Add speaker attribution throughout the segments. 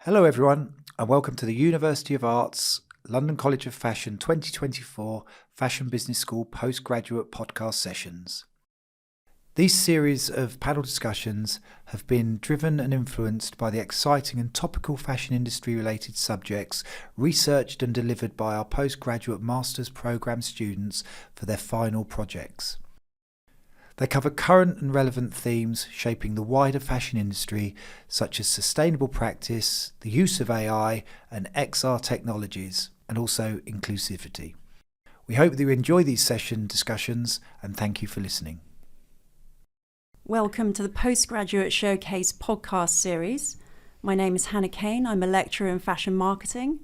Speaker 1: Hello everyone and welcome to the University of Arts London College of Fashion 2024 Fashion Business School Postgraduate podcast sessions. These series of panel discussions have been driven and influenced by the exciting and topical fashion industry related subjects researched and delivered by our postgraduate master's programme students for their final projects. They cover current and relevant themes shaping the wider fashion industry, such as sustainable practice, the use of AI and XR technologies, and also inclusivity. We hope that you enjoy these session discussions and thank you for listening.
Speaker 2: Welcome to the Postgraduate Showcase podcast series. My name is Hannah Kane. I'm a lecturer in fashion marketing,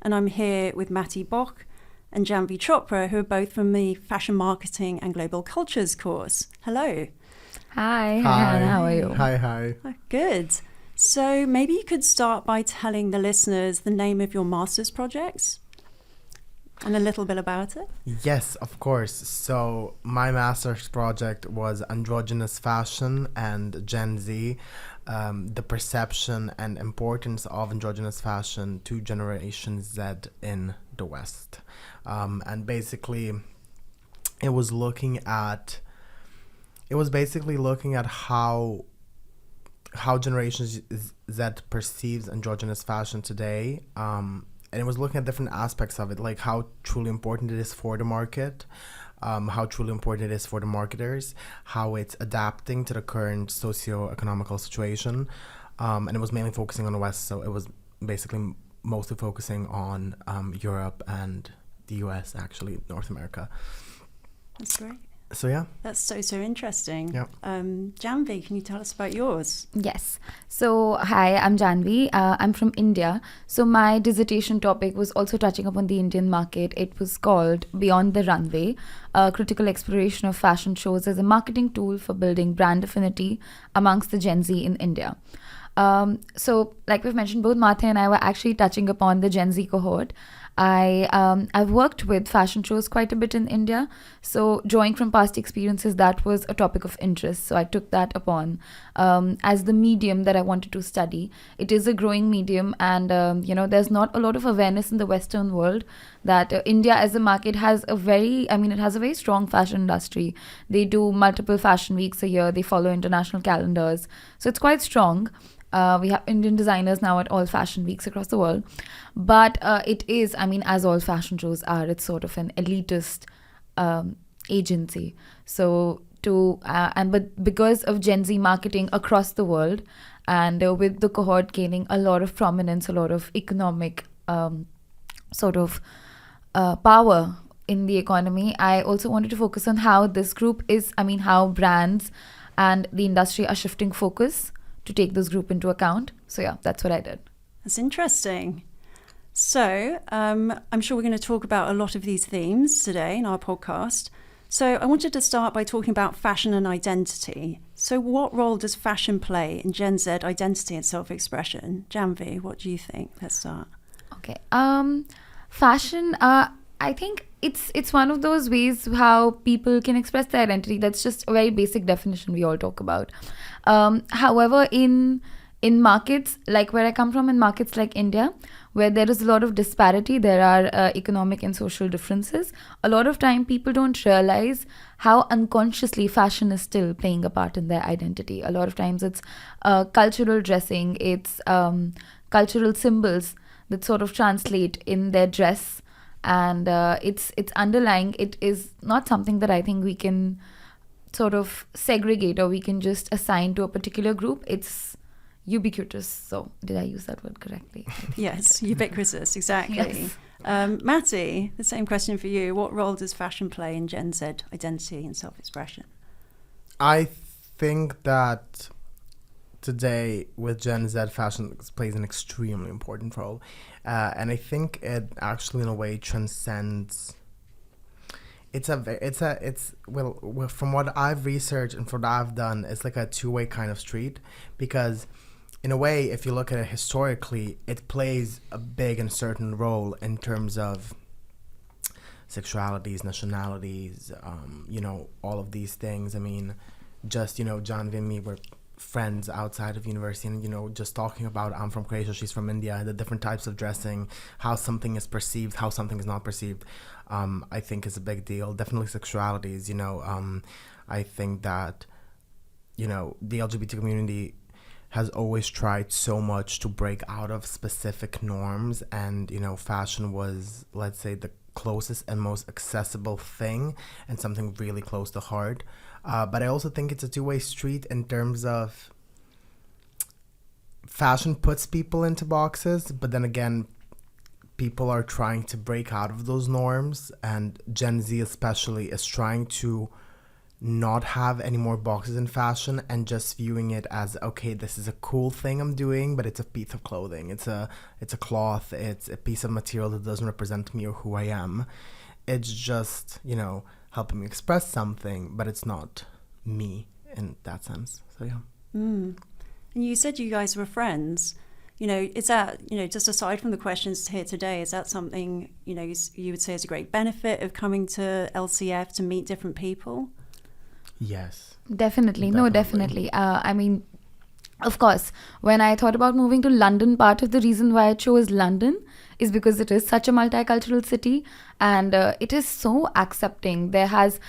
Speaker 2: and I'm here with Matej Boch and Janhvi Chopra, who are both from the Fashion Marketing and Global Cultures course. Hello.
Speaker 3: Hi, Hannah, how are you?
Speaker 4: Hi.
Speaker 2: Good. So maybe you could start by telling the listeners the name of your master's projects and a little bit about it.
Speaker 4: Yes, of course. So my master's project was androgynous fashion and Gen Z, the perception and importance of androgynous fashion to Generation Z in the West. And basically, it was basically looking at how Generation Z perceives androgynous fashion today. And it was looking at different aspects of it, like how truly important it is for the market, how truly important it is for the marketers, how it's adapting to the current socio-economical situation. And it was mainly focusing on the West, so it was basically mostly focusing on Europe and the US, actually, North America.
Speaker 2: That's great.
Speaker 4: So yeah.
Speaker 2: That's so interesting.
Speaker 4: Yeah.
Speaker 2: Janhvi, can you tell us about yours?
Speaker 3: Yes. So, hi, I'm Janhvi. I'm from India. So, my dissertation topic was also touching upon the Indian market. It was called Beyond the Runway, a critical exploration of fashion shows as a marketing tool for building brand affinity amongst the Gen Z in India. So, like we've mentioned, both Matej and I were actually touching upon the Gen Z cohort. I've worked with fashion shows quite a bit in India. So drawing from past experiences, that was a topic of interest. So I took that upon as the medium that I wanted to study. It is a growing medium and, there's not a lot of awareness in the Western world that India as a market has a very strong fashion industry. They do multiple fashion weeks a year. They follow international calendars. So it's quite strong. We have Indian designers now at all fashion weeks across the world. But it is, as all fashion shows are, it's sort of an elitist agency. So but because of Gen Z marketing across the world and with the cohort gaining a lot of prominence, a lot of economic power in the economy, I also wanted to focus on how this group is, how brands and the industry are shifting focus to take this group into account. So yeah, that's what I did.
Speaker 2: That's interesting. So I'm sure we're going to talk about a lot of these themes today in our podcast. So I wanted to start by talking about fashion and identity. So what role does fashion play in Gen Z identity and self-expression? Janhvi, what do you think? Let's start.
Speaker 3: Okay. Fashion, I think it's one of those ways how people can express their identity. That's just a very basic definition we all talk about. However, in markets like where I come from, in markets like India, where there is a lot of disparity, there are economic and social differences. A lot of time people don't realize how unconsciously fashion is still playing a part in their identity. A lot of times it's cultural dressing, it's cultural symbols that sort of translate in their dress. And it's underlying. It is not something that I think we can sort of segregate or we can just assign to a particular group. It's ubiquitous. So did I use that word correctly?
Speaker 2: Yes, ubiquitous, exactly.
Speaker 3: Yes.
Speaker 2: Matej, the same question for you. What role does fashion play in Gen Z identity and self-expression?
Speaker 4: I think that today with Gen Z, fashion plays an extremely important role. And I think it actually in a way transcends. Well, from what I've researched and from what I've done, it's like a two-way kind of street, because in a way, if you look at it historically, it plays a big and certain role in terms of sexualities, nationalities, all of these things. Janhvi and me were friends outside of university, and just talking about, I'm from Croatia, she's from India, the different types of dressing, how something is perceived, how something is not perceived, I think is a big deal. Definitely sexualities, I think that the LGBT community has always tried so much to break out of specific norms, and fashion was, let's say, the closest and most accessible thing, and something really close to heart. But I also think it's a two-way street in terms of fashion puts people into boxes, but then again, people are trying to break out of those norms, and Gen Z especially is trying to not have any more boxes in fashion and just viewing it as, okay, this is a cool thing I'm doing, but it's a piece of clothing, it's a cloth, it's a piece of material that doesn't represent me or who I am. It's just helping me express something, but it's not me in that sense. So yeah.
Speaker 2: And you said you guys were friends. Is that, just aside from the questions here today, is that something, you would say is a great benefit of coming to LCF to meet different people?
Speaker 4: Yes.
Speaker 3: Definitely. No, definitely. I mean, of course, when I thought about moving to London, part of the reason why I chose London is because it is such a multicultural city, and it is so accepting. There's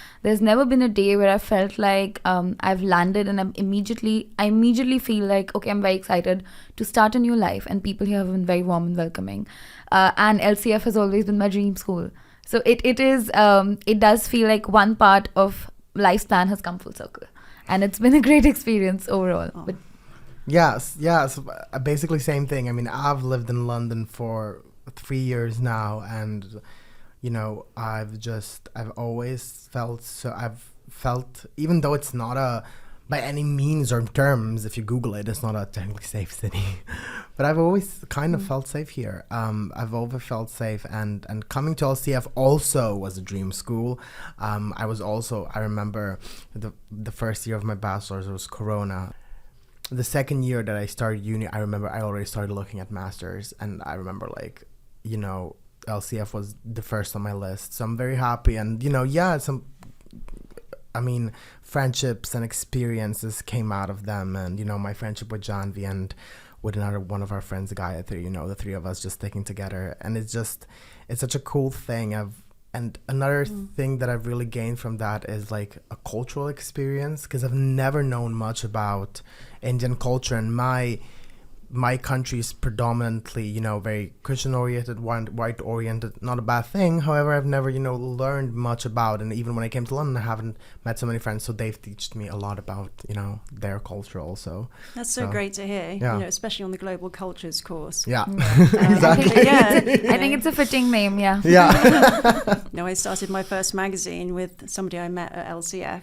Speaker 3: never been a day where I felt like I've landed and I immediately feel like, okay, I'm very excited to start a new life, and people here have been very warm and welcoming. And LCF has always been my dream school. So it does feel like one part of life's plan has come full circle, and it's been a great experience overall.
Speaker 2: Oh.
Speaker 3: But
Speaker 4: Yes, basically same thing. I mean, I've lived in London for 3 years now, and I've always felt, even though it's not by any means or terms, if you Google it, it's not a technically safe city, but I've always kind of felt safe here. I've always felt safe, and coming to LCF also was a dream school. I remember the first year of my bachelor's was Corona. The second year that I started uni, I remember I already started looking at masters, and I remember LCF was the first on my list. So I'm very happy, and friendships and experiences came out of them, and my friendship with Janhvi and with another one of our friends, Gayatri, the three of us just sticking together, and it's such a cool thing. And another thing that I've really gained from that is like a cultural experience, because I've never known much about Indian culture, and my country is predominantly, very Christian-oriented, white-oriented, not a bad thing. However, I've never, learned much about, and even when I came to London, I haven't met so many friends, so they've taught me a lot about, their culture also.
Speaker 2: That's so great to hear,
Speaker 4: yeah.
Speaker 2: Especially on the Global Cultures course.
Speaker 4: Yeah,
Speaker 3: exactly.
Speaker 2: I
Speaker 3: think it's a fitting name, yeah.
Speaker 4: Yeah.
Speaker 2: I started my first magazine with somebody I met at LCF.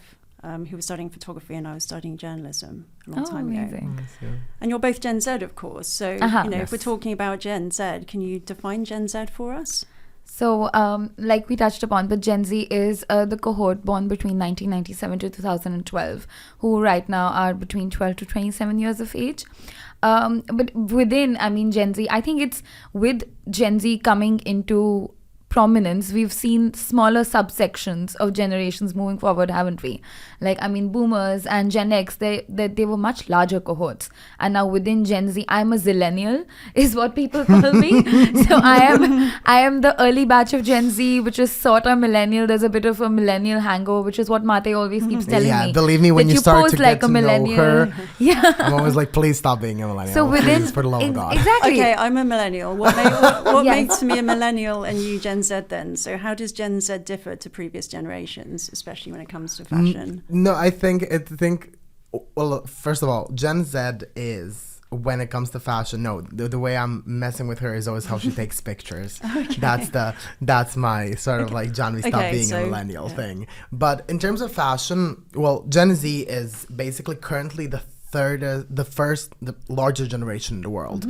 Speaker 2: Who was studying photography, and I was studying journalism a long time ago. And you're both Gen Z, of course. So, if we're talking about Gen Z, can you define Gen Z for us?
Speaker 3: So, like we touched upon, but Gen Z is the cohort born between 1997 to 2012, who right now are between 12 to 27 years of age. But within, Gen Z, I think it's with Gen Z coming into prominence, we've seen smaller subsections of generations moving forward, haven't we? Like, boomers and Gen X, they were much larger cohorts. And now within Gen Z, I'm a zillennial, is what people call me. So I am the early batch of Gen Z, which is sort of millennial. There's a bit of a millennial hangover, which is what Matej always keeps telling me.
Speaker 4: Yeah, believe me, when you start to get to know her,
Speaker 3: yeah.
Speaker 4: I'm always like, please stop being a millennial.
Speaker 3: So within,
Speaker 4: please, for the love of God.
Speaker 3: Exactly.
Speaker 2: Okay, I'm a millennial. What
Speaker 3: Yes.
Speaker 2: makes me a millennial and you Gen Z then? So how does Gen Z differ to previous generations, especially when it comes to fashion?
Speaker 4: No, I think, well, first of all, Gen Z is, when it comes to fashion, the way I'm messing with her is always how she takes pictures. Okay. That's my sort of like Janhvi stop being a millennial thing. But in terms of fashion, well, Gen Z is basically currently the largest generation in the world.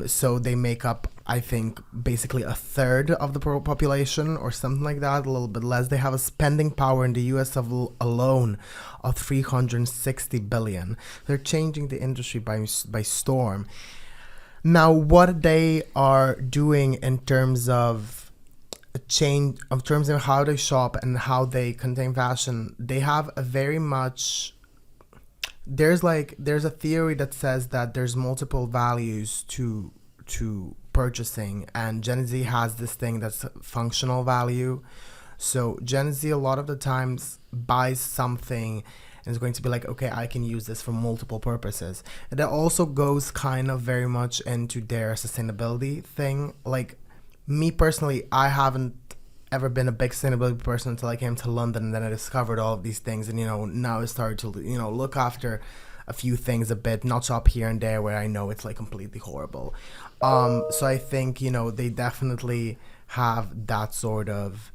Speaker 4: So they make up, I think, basically a third of the population or something like that, a little bit less. They have a spending power in the US alone of 360 billion. They're changing the industry by storm. Now, what they are doing in terms of change, in terms of how they shop and how they contain fashion, they have a very much there's a theory that says that there's multiple values to purchasing, and Gen Z has this thing that's functional value. So Gen Z a lot of the times buys something and is going to be like, okay, I can use this for multiple purposes. And that also goes kind of very much into their sustainability thing. Like me personally, I haven't ever been a big sustainability person until I came to London, and then I discovered all of these things, and now I started to look after a few things a bit, not shop here and there where I know it's like completely horrible. So I think they definitely have that sort of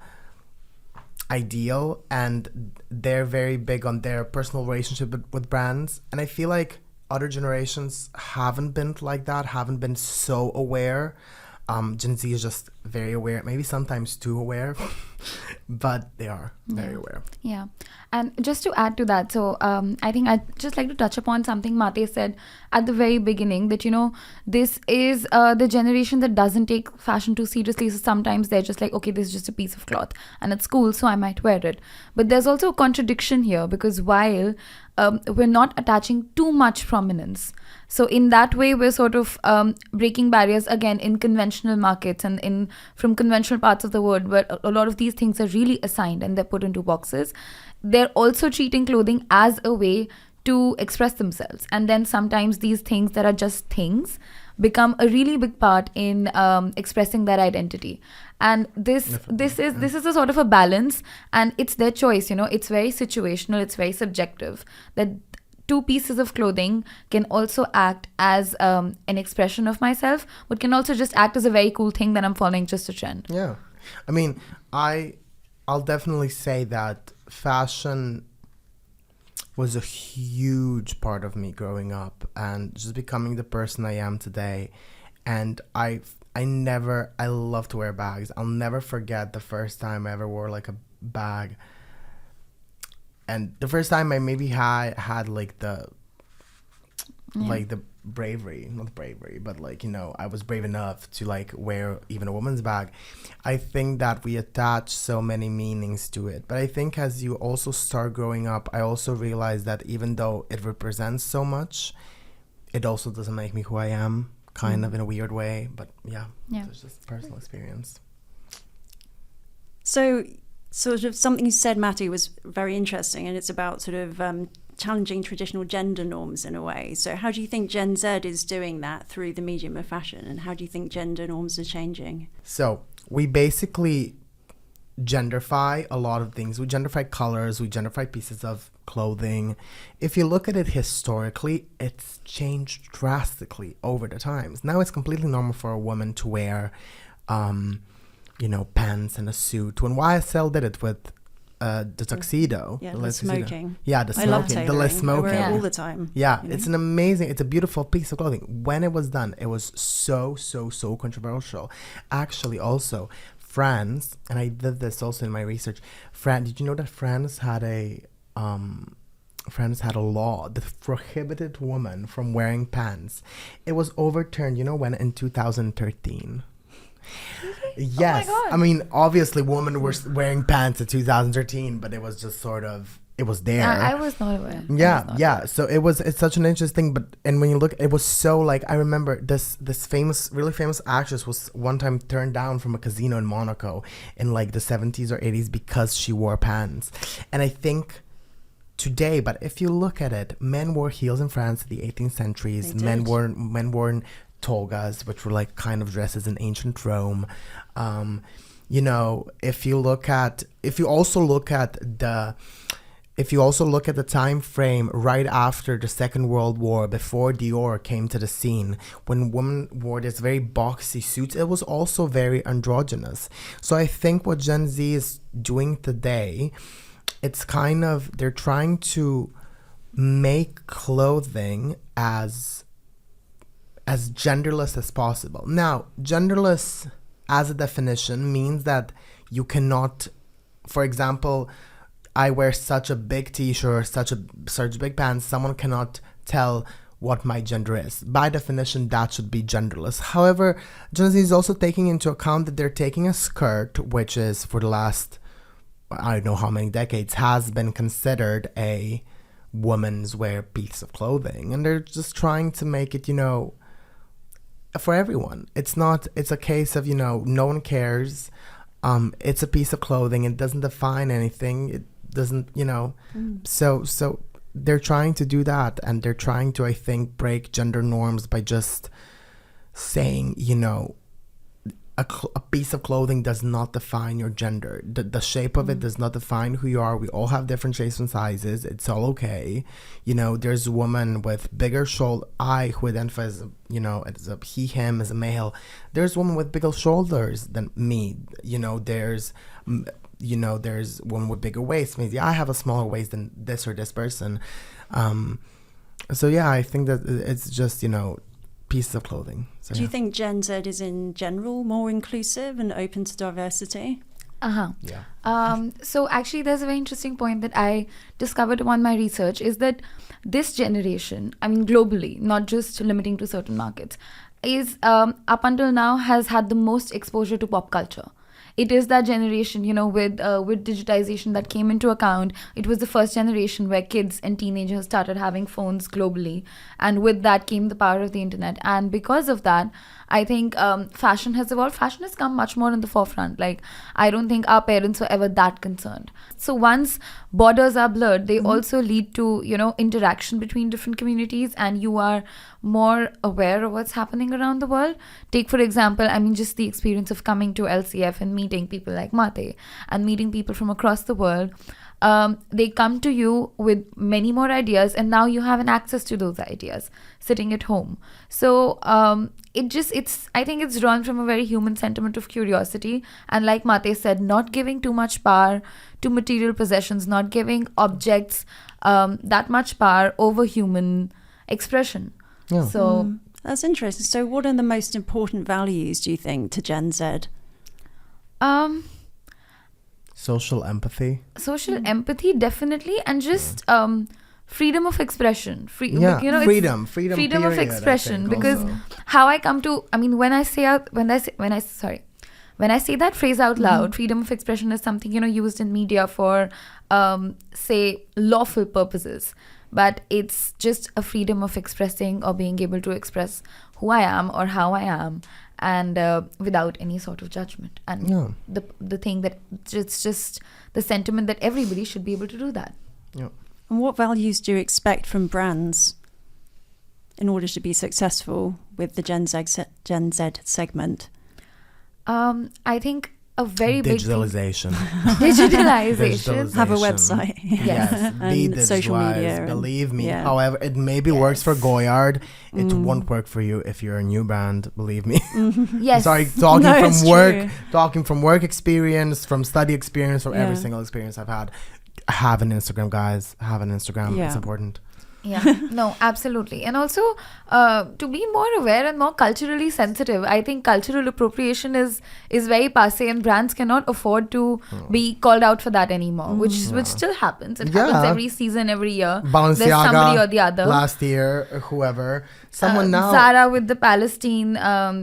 Speaker 4: ideal, and they're very big on their personal relationship with brands, and I feel like other generations haven't been like that, haven't been so aware. Gen Z is just very aware, maybe sometimes too aware, but they are very aware.
Speaker 3: Yeah. And just to add to that, so I think I'd just like to touch upon something Matej said at the very beginning, that, this is the generation that doesn't take fashion too seriously. So sometimes they're just like, okay, this is just a piece of cloth and it's cool, so I might wear it. But there's also a contradiction here, because while we're not attaching too much prominence, so in that way, we're sort of breaking barriers again in conventional markets and from conventional parts of the world, where a lot of these things are really assigned and they're put into boxes. They're also treating clothing as a way to express themselves. And then sometimes these things that are just things become a really big part in expressing their identity. And this is a sort of a balance, and it's their choice. It's very situational, it's very subjective, that two pieces of clothing can also act as an expression of myself, but can also just act as a very cool thing that I'm following just a trend.
Speaker 4: Yeah. I mean, I'll definitely say that fashion was a huge part of me growing up and just becoming the person I am today. And I love to wear bags. I'll never forget the first time I ever wore like a bag. And the first time I maybe had like the bravery, not bravery, but I was brave enough to like wear even a woman's bag. I think that we attach so many meanings to it. But I think as you also start growing up, I also realized that even though it represents so much, it also doesn't make me who I am, kind of in a weird way. But yeah. It's just personal experience.
Speaker 2: So sort of something you said, Matej, was very interesting, and it's about sort of challenging traditional gender norms in a way. So how do you think Gen Z is doing that through the medium of fashion, and how do you think gender norms are changing?
Speaker 4: So we basically genderify a lot of things. We genderify colors, we genderify pieces of clothing. If you look at it historically, it's changed drastically over the times. Now it's completely normal for a woman to wear pants and a suit. When YSL did it with the tuxedo.
Speaker 2: Yeah, the smoking.
Speaker 4: Yeah, the smoking.
Speaker 2: I love tailoring.
Speaker 4: The less smoking.
Speaker 2: I wear it all the time.
Speaker 4: Yeah, it's a beautiful piece of clothing. When it was done, it was so controversial. Actually, also, France, and I did this also in my research, did you know that France had a law that prohibited women from wearing pants? It was overturned, when, in 2013. Yes.
Speaker 3: Oh my God.
Speaker 4: I mean, obviously women were wearing pants in 2013, but it was just sort of, it was there.
Speaker 3: I was not aware.
Speaker 4: Yeah. So it's such an interesting, and when you look, it was so like, I remember this really famous actress was one time turned down from a casino in Monaco in like the 70s or 80s because she wore pants. And I think today, but if you look at it, men wore heels in France in the 18th centuries. Men wore togas, which were like kind of dresses in ancient Rome. If you also look at the time frame right after the Second World War, before Dior came to the scene, when women wore this very boxy suits, it was also very androgynous. So I think what Gen Z is doing today, it's kind of, they're trying to make clothing as genderless as possible. Now, genderless as a definition means that you cannot, for example, I wear such a big t-shirt, such big pants, someone cannot tell what my gender is. By definition, that should be genderless. However, Gen Z is also taking into account that they're taking a skirt, which is for the last, I don't know how many decades, has been considered a women's wear piece of clothing, and they're just trying to make it, for everyone. It's a case of, no one cares. It's a piece of clothing. It doesn't define anything. It doesn't, so they're trying to do that, and they're trying to, I think, break gender norms by just saying, a piece of clothing does not define your gender. The shape of it does not define who you are. We all have different shapes and sizes. It's all okay. There's a woman with bigger shoulder. I who identify as, as a he, him, as a male. There's a woman with bigger shoulders than me. There's one with bigger waist. Maybe I have a smaller waist than this or this person. So yeah, I think that it's just, pieces of clothing. So,
Speaker 2: Do you think Gen Z is in general more inclusive and open to diversity?
Speaker 4: Yeah.
Speaker 3: So actually, there's a very interesting point that I discovered upon my research, is that this generation, I mean globally, not just limiting to certain markets, is up until now has had the most exposure to pop culture. It is that generation, with digitization that came into account. It was the first generation where kids and teenagers started having phones globally. And with that came the power of the internet. And because of that, I think fashion has evolved. Fashion has come much more in the forefront. Like, I don't think our parents were ever that concerned. So once borders are blurred, they also lead to, interaction between different communities, and you are more aware of what's happening around the world. Take, for example, just the experience of coming to LCF and meeting people like Matej and meeting people from across the world. They come to you with many more ideas, and now you have an access to those ideas sitting at home. So I think it's drawn from a very human sentiment of curiosity, and like Matej said, not giving too much power to material possessions, not giving objects that much power over human expression.
Speaker 4: Yeah.
Speaker 3: So
Speaker 2: That's interesting. So what are the most important values, do you think, to Gen Z?
Speaker 4: Social empathy.
Speaker 3: Social empathy, definitely, and just freedom of expression. Freedom
Speaker 4: freedom
Speaker 3: of
Speaker 4: period,
Speaker 3: expression.
Speaker 4: I think,
Speaker 3: Because
Speaker 4: also.
Speaker 3: how I come to, when I say that phrase out loud, freedom of expression is something used in media for say lawful purposes, but it's just a freedom of expressing or being able to express who I am or how I am, and without any sort of judgment. And the thing that it's just the sentiment that everybody should be able to do that.
Speaker 4: Yeah.
Speaker 2: And what values do you expect from brands in order to be successful with the Gen Z segment?
Speaker 3: I think a very big thing.
Speaker 4: Digitalization.
Speaker 3: Digitalization.
Speaker 2: Have a website.
Speaker 4: Yes, be
Speaker 2: And social
Speaker 4: digitalized,
Speaker 2: media.
Speaker 4: believe me.
Speaker 2: Yeah.
Speaker 4: However, it maybe works for Goyard. It won't work for you if you're a new brand, believe me.
Speaker 3: Yes.
Speaker 4: Sorry, talking from work experience, from study experience, from every single experience I've had. Have an Instagram, guys. Have an Instagram.
Speaker 2: Yeah.
Speaker 4: It's important.
Speaker 3: Yeah, no, absolutely. And also to be more aware and more culturally sensitive. I think cultural appropriation is very passé, and brands cannot afford to be called out for that anymore, which still happens. It happens every season, every year.
Speaker 4: Balenciaga,
Speaker 3: there's somebody or the other.
Speaker 4: Last year, whoever. Someone now.
Speaker 3: Zara with the Palestine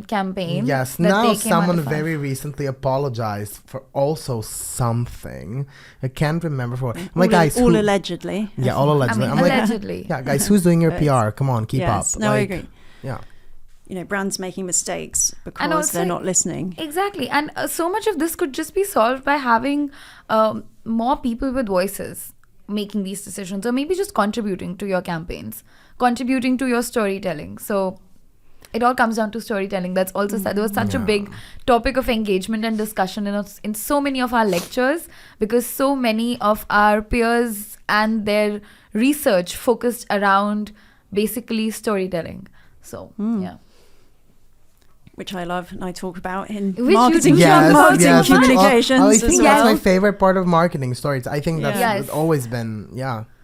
Speaker 3: campaign.
Speaker 4: Yes,
Speaker 3: that
Speaker 4: now
Speaker 3: they came
Speaker 4: someone
Speaker 3: out of.
Speaker 4: very recently apologized for also something. I can't remember for. I'm like, guys,
Speaker 2: all allegedly.
Speaker 4: Yeah, all allegedly. I'm like,
Speaker 3: allegedly.
Speaker 4: yeah, guys, who's doing your PR? Come on, keep
Speaker 2: Yes.
Speaker 4: up.
Speaker 2: No, I agree.
Speaker 4: Yeah.
Speaker 2: Brands making mistakes
Speaker 3: And
Speaker 2: because
Speaker 3: also-
Speaker 2: they're not listening.
Speaker 3: Exactly. And so much of this could just be solved by having more people with voices making these decisions, or maybe just contributing to your campaigns, contributing to your storytelling. So it all comes down to storytelling. That's also there was such a big topic of engagement and discussion in so many of our lectures, because so many of our peers and their research focused around basically storytelling. So yeah.
Speaker 2: Which I love and I talk about in
Speaker 3: Which you
Speaker 2: marketing,
Speaker 3: do.
Speaker 2: marketing communications
Speaker 4: I
Speaker 2: as
Speaker 4: think
Speaker 2: well.
Speaker 4: that's my favorite part of marketing stories. I think that's
Speaker 3: Yes.
Speaker 4: always been,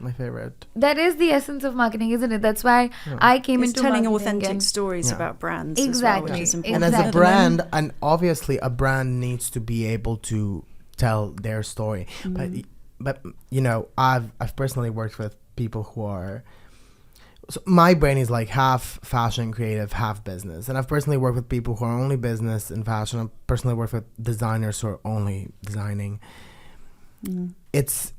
Speaker 4: my favorite.
Speaker 3: That is the essence of marketing, isn't it? That's why I came
Speaker 2: It's
Speaker 3: into
Speaker 2: telling
Speaker 3: marketing
Speaker 2: authentic
Speaker 3: and-
Speaker 2: stories
Speaker 4: Yeah.
Speaker 2: about brands
Speaker 3: Exactly.
Speaker 2: as well, which is important.
Speaker 4: And as a
Speaker 3: Exactly.
Speaker 4: brand, and obviously a brand needs to be able to tell their story. But I've personally worked with people who are. So my brain is like half fashion creative, half business. And I've personally worked with people who are only business and fashion. I've personally worked with designers who are only designing. It's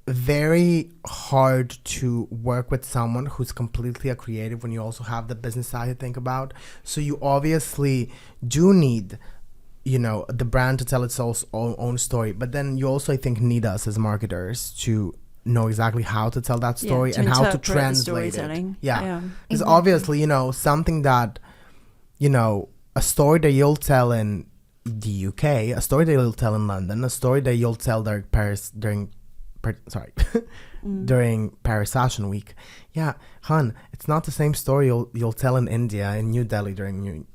Speaker 4: very hard to work with someone who's completely a creative when you also have the business side to think about. So you obviously do need, the brand to tell its own story, but then you also, I think, need us as marketers to know exactly how to tell that story and how to translate it. Yeah, because obviously, something that, a story that you'll tell in the UK, a story that you'll tell in London, a story that you'll tell during Paris Fashion Week. Yeah, hun, it's not the same story you'll tell in India, in New Delhi during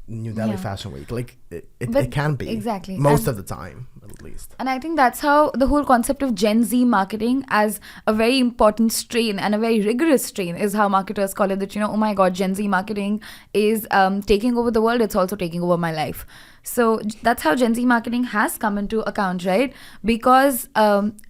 Speaker 4: New Delhi Fashion Week. Like it can be
Speaker 3: exactly
Speaker 4: most of the time, at least.
Speaker 3: And I think that's how the whole concept of Gen Z marketing as a very important strain and a very rigorous strain is how marketers call it, that, oh my God, Gen Z marketing is taking over the world. It's also taking over my life. So that's how Gen Z marketing has come into account, right? Because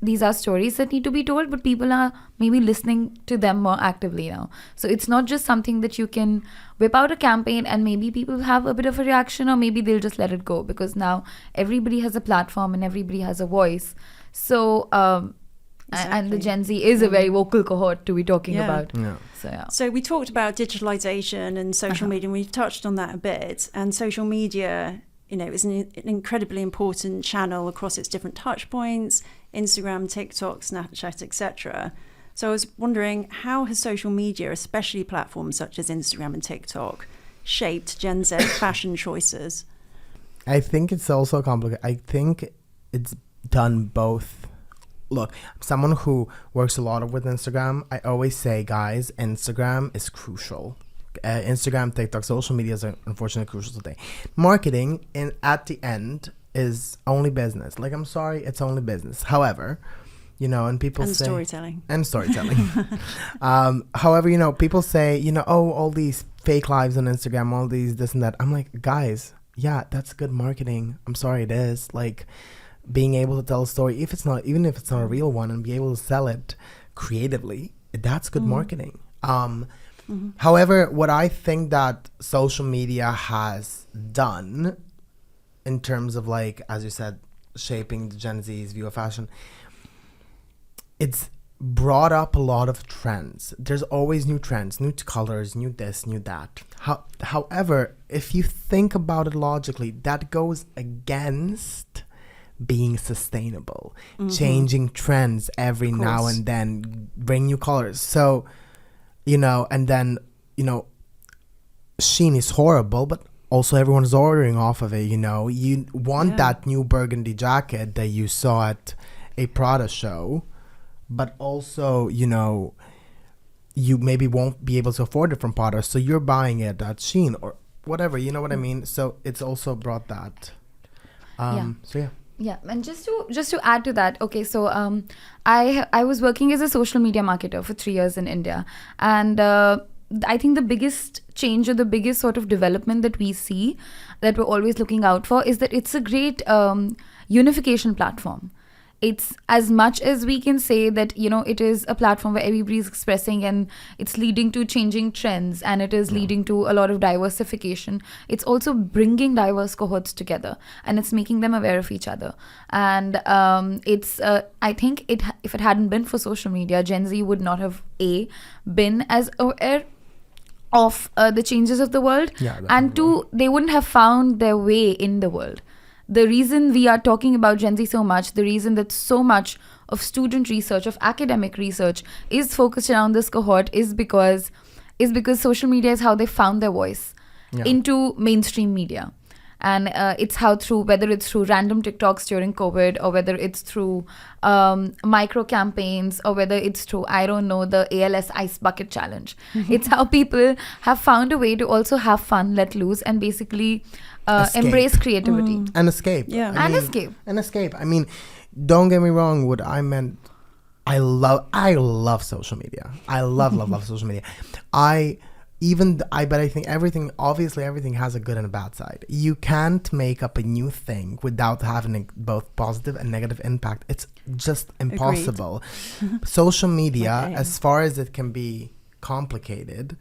Speaker 3: these are stories that need to be told, but people are maybe listening to them more actively now. So it's not just something that you can whip out a campaign and maybe people have a bit of a reaction, or maybe they'll just let it go, because now everybody has a platform and everybody has a voice. So and the Gen Z is a very vocal cohort to be talking about.
Speaker 2: So we talked about digitalization and social media, and we've touched on that a bit. And social media, is an incredibly important channel across its different touch points: Instagram, TikTok, Snapchat, etc. So I was wondering, how has social media, especially platforms such as Instagram and TikTok, shaped Gen Z fashion choices?
Speaker 4: I think it's also complicated. I think it's done both. Look, someone who works a lot with Instagram, I always say, guys, Instagram is crucial. Instagram, TikTok, social media are unfortunately crucial today. Marketing, at the end, is only business. Like, I'm sorry, it's only business. However, and people say... And storytelling. However, people say, all these fake lives on Instagram, all these this and that. I'm like, guys, yeah, that's good marketing. I'm sorry, it is. Like, being able to tell a story, even if it's not a real one, and be able to sell it creatively, that's good marketing. However, what I think that social media has done in terms of, like, as you said, shaping the Gen Z's view of fashion, it's brought up a lot of trends. There's always new trends, new colors, new this, new that. However, if you think about it logically, that goes against being sustainable, changing trends every now and then, bring new colors. So, and then, Shein is horrible, but also everyone's ordering off of it, You want that new burgundy jacket that you saw at a Prada show, but also, you maybe won't be able to afford it from Prada, so you're buying it at Shein or whatever, you know what I mean? So it's also brought that.
Speaker 3: Yeah, and just to add to that, okay, so I was working as a social media marketer for 3 years in India, and I think the biggest change, or the biggest sort of development that we see, that we're always looking out for, is that it's a great unification platform. It's, as much as we can say that, it is a platform where everybody's expressing and it's leading to changing trends, and it is leading to a lot of diversification, it's also bringing diverse cohorts together, and it's making them aware of each other. And it's I think if it hadn't been for social media, Gen Z would not have been as aware of the changes of the world, and two, they wouldn't have found their way in the world. The reason we are talking about Gen Z so much, the reason that so much of student research, of academic research is focused around this cohort is because social media is how they found their voice into mainstream media. And it's how whether it's through random TikToks during COVID, or whether it's through micro campaigns, or whether it's through, I don't know, the ALS Ice Bucket Challenge. It's how people have found a way to also have fun, let loose, and basically embrace creativity.
Speaker 4: And escape.
Speaker 2: Yeah.
Speaker 4: Escape. I mean, don't get me wrong, what I meant, I love social media. I love social media. But I think everything has a good and a bad side. You can't make up a new thing without having both positive and negative impact. It's just impossible. Social media, as far as it can be complicated,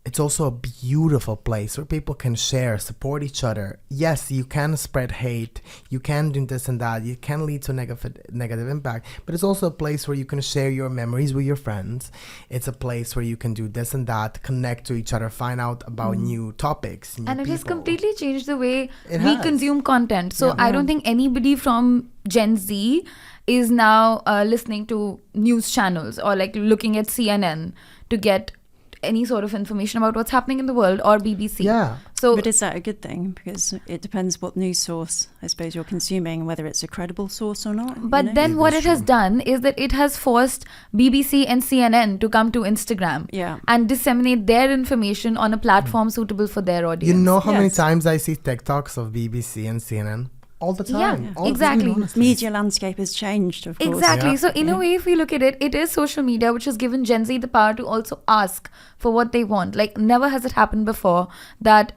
Speaker 4: it's also a beautiful place where people can share, support each other. Yes, you can spread hate, you can do this and that, you can lead to negative impact, but it's also a place where you can share your memories with your friends. It's a place where you can do this and that, connect to each other, find out about new topics, new
Speaker 3: And it has
Speaker 4: people.
Speaker 3: completely changed the way
Speaker 4: It
Speaker 3: we
Speaker 4: has.
Speaker 3: consume content. So I don't think anybody from Gen Z is now listening to news channels or like looking at CNN to get any sort of information about what's happening in the world, or BBC.
Speaker 4: Yeah.
Speaker 3: So
Speaker 2: But is that a good thing? Because it depends what news source, I suppose, you're consuming, whether it's a credible source or not.
Speaker 3: But
Speaker 2: you know?
Speaker 3: then what it has done is that it has forced BBC and CNN to come to Instagram
Speaker 2: Yeah.
Speaker 3: and disseminate their information on a platform suitable for their audience.
Speaker 4: You know how many
Speaker 2: Yes.
Speaker 4: times I see TikToks of BBC and CNN? All the time.
Speaker 3: Yeah,
Speaker 4: All the
Speaker 3: exactly.
Speaker 4: time, honestly.
Speaker 2: Media landscape has changed, of course.
Speaker 3: Exactly.
Speaker 4: Yeah.
Speaker 3: So in a way, if we look at it, it is social media which has given Gen Z the power to also ask for what they want. Like, never has it happened before that,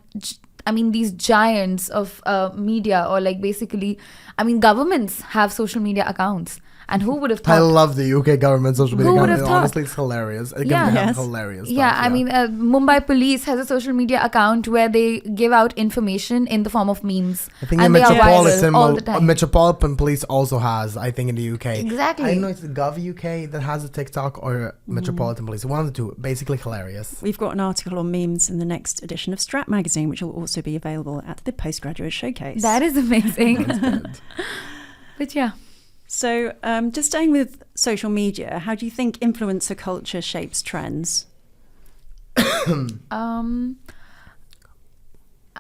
Speaker 3: these giants of media, or like basically, governments have social media accounts. And who would have
Speaker 4: I
Speaker 3: thought?
Speaker 4: love the UK government social media
Speaker 3: Who would
Speaker 4: account.
Speaker 3: have thought?
Speaker 4: Honestly, it's hilarious. It
Speaker 3: Yeah.
Speaker 4: can have
Speaker 2: Yes.
Speaker 4: hilarious stuff.
Speaker 3: Yeah, Mumbai police has a social media account where they give out information in the form of memes.
Speaker 4: I think the
Speaker 3: and they are
Speaker 4: Metropolitan,
Speaker 3: viral all the time.
Speaker 4: Metropolitan Police also has, I think, in the UK.
Speaker 3: Exactly.
Speaker 4: I don't know if it's Gov UK that has a TikTok or Metropolitan Police. One of the two. Basically hilarious.
Speaker 2: We've got an article on memes in the next edition of Strap magazine, which will also be available at the Postgraduate Showcase.
Speaker 3: That is amazing.
Speaker 4: That's good.
Speaker 3: But yeah.
Speaker 2: So, just staying with social media, how do you think influencer culture shapes trends?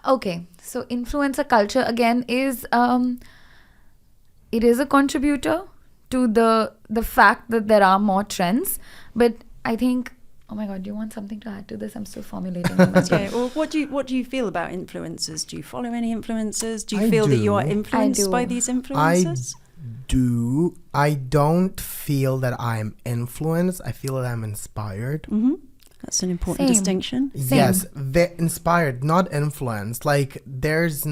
Speaker 3: Okay, so influencer culture again is it is a contributor to the fact that there are more trends, but I think, oh my god, do you want something to add to this? I'm still formulating my message.
Speaker 2: Okay, well, what do you feel about influencers? Do you follow any influencers? Do you
Speaker 4: I
Speaker 2: feel that you are
Speaker 4: do.
Speaker 2: influenced
Speaker 3: I
Speaker 2: by
Speaker 3: do.
Speaker 2: these influencers?
Speaker 4: I don't feel that I'm influenced. I feel that I'm inspired.
Speaker 2: That's an important
Speaker 3: Same.
Speaker 2: distinction.
Speaker 3: Same.
Speaker 4: Yes, inspired, not influenced. Like, there's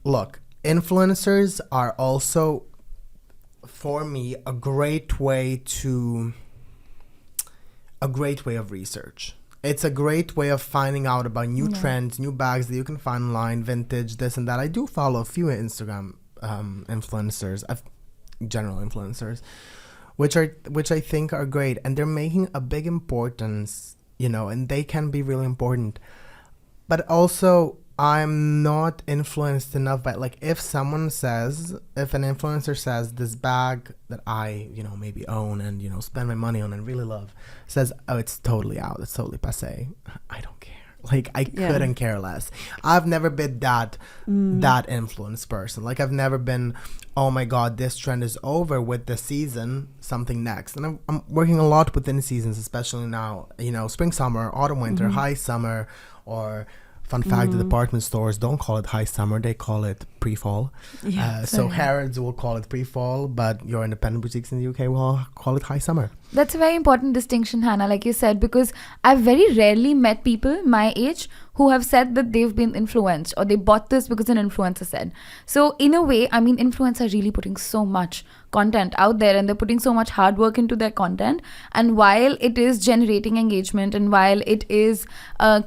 Speaker 4: look, influencers are also, for me, a great way of research. It's a great way of finding out about new trends, new bags that you can find online, vintage, this and that. I do follow a few Instagram influencers, general influencers, which I think are great, and they're making a big importance, and they can be really important. But also, I'm not influenced enough by, like, if an influencer says this bag that I, maybe own and, spend my money on and really love, says, oh, it's totally out, it's totally passé, I don't care. Like, I couldn't care less. I've never been that influenced person. Like, I've never been, oh my god, this trend is over with the season, something next. And I'm working a lot within seasons, especially now, spring, summer, autumn, winter, high summer, or fun fact, the department stores don't call it high summer, they call it pre-fall. So Harrods will call it pre-fall, but your independent boutiques in the UK will call it high summer.
Speaker 3: That's a very important distinction, Hannah, like you said, because I've very rarely met people my age who have said that they've been influenced or they bought this because an influencer said. So in a way, influencers are really putting so much content out there, and they're putting so much hard work into their content. And while it is generating engagement, and while it is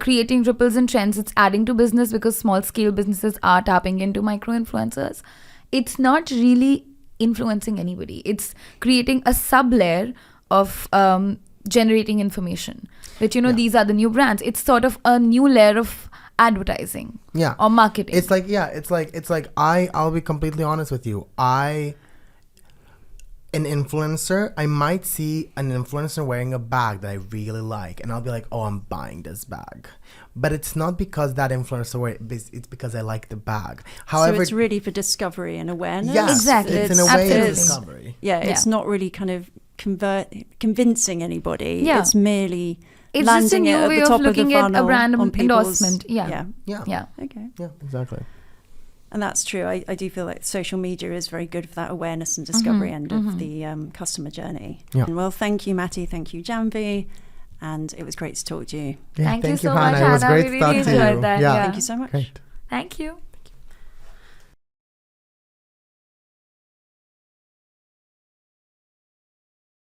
Speaker 3: creating ripples and trends, it's adding to business because small scale businesses are tapping into micro influencers. It's not really influencing anybody. It's creating a sub layer of generating information that these are the new brands. It's sort of a new layer of advertising or marketing.
Speaker 4: It's like I'll be completely honest with you. I might see an influencer wearing a bag that I really like, and I'll be like, oh, I'm buying this bag. But it's not because that influencer it's because I like the bag. However,
Speaker 2: so it's really for discovery and awareness.
Speaker 4: Yes,
Speaker 3: Exactly.
Speaker 4: it's in a way
Speaker 3: Absolutely.
Speaker 4: of discovery.
Speaker 2: It's not really kind of convincing anybody.
Speaker 3: Yeah.
Speaker 2: It's merely
Speaker 3: It's just a
Speaker 2: landing it
Speaker 3: new
Speaker 2: at
Speaker 3: way
Speaker 2: the
Speaker 3: of
Speaker 2: top of the
Speaker 3: looking at
Speaker 2: funnel
Speaker 3: a brand
Speaker 2: on people's-
Speaker 3: endorsement. Yeah.
Speaker 2: Okay.
Speaker 4: Yeah, exactly.
Speaker 2: And that's true. I do feel like social media is very good for that awareness and discovery end of the customer journey.
Speaker 4: Yeah.
Speaker 2: And well, thank you, Matej. Thank you, Janhvi. And it was great to talk to you.
Speaker 4: Yeah,
Speaker 3: Thank you so
Speaker 4: Hannah.
Speaker 3: much,
Speaker 4: It was
Speaker 3: Hannah.
Speaker 4: great
Speaker 3: We
Speaker 4: to talk
Speaker 3: really
Speaker 4: to you.
Speaker 3: enjoyed that.
Speaker 4: Yeah.
Speaker 3: Yeah.
Speaker 2: Thank you so much.
Speaker 4: Great.
Speaker 3: Thank you.